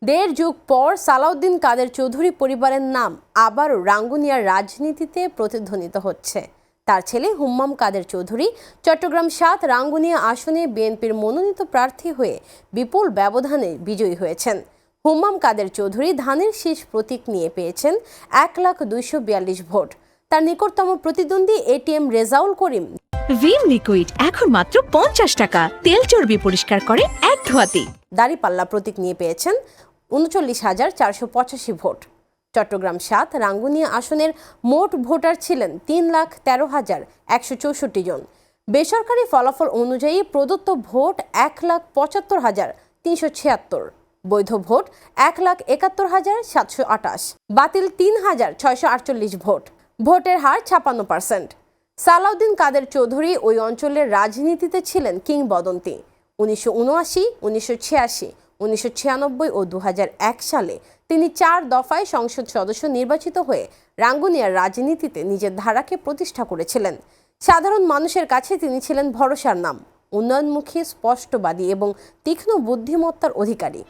দেড় যুগ পর সালাউদ্দিন কাদের চৌধুরী পরিবারের নাম আবারও রাঙ্গুনিয়ার রাজনীতিতে প্রতিধ্বনিত হচ্ছে। তার ছেলে হুম্মাম কাদের চৌধুরী চট্টগ্রাম ৭ রাঙ্গুনিয়া আসনে বিএনপির মনোনীত প্রার্থী হয়ে বিপুল ব্যবধানে বিজয়ী হয়েছেন। হুম্মাম কাদের চৌধুরী ধানের শীষ প্রতীক নিয়ে পেয়েছেন ১,২৪২ ভোট। তার নিকটতম প্রতিদ্বন্দ্বী এটিএম রেজাউল করিম ভিম লিকুইড এখন মাত্র ৫০ টাকা, তেল চর্বি পরিষ্কার করে এক ধোয়াতে। দাঁড়িপাল্লা প্রতীক নিয়ে পেয়েছেন ৩৯,৪৮৫ ভোট। চট্টগ্রাম ৭ রাঙ্গুনিয়া আসনের মোট ভোটার ছিলেন ৩,১৩,১৬৪ জন। বেসরকারি ফলাফল অনুযায়ী প্রদত্ত ভোট ১,৭৫,৩৭৬, বৈধ ভোট ১,৭১,৭২৮, বাতিল ৩,৬৪৮ ভোট। ভোটের হার ৫৬%। সালাউদ্দিন কাদের চৌধুরী ওই অঞ্চলের রাজনীতিতে ছিলেন কিংবদন্তি। ১৯৭৯, ১৯৮৬, ১৯৯৬ ও ২০০১ সালে তিনি ৪ দফায় সংসদ সদস্য নির্বাচিত হয়ে রাঙ্গুনিয়ার রাজনীতিতে নিজের ধারাকে প্রতিষ্ঠা করেছিলেন। সাধারণ মানুষের কাছে তিনি ছিলেন ভরসার নাম, উন্নয়নমুখী, স্পষ্টবাদী এবং তীক্ষ্ণ বুদ্ধিমত্তার অধিকারী।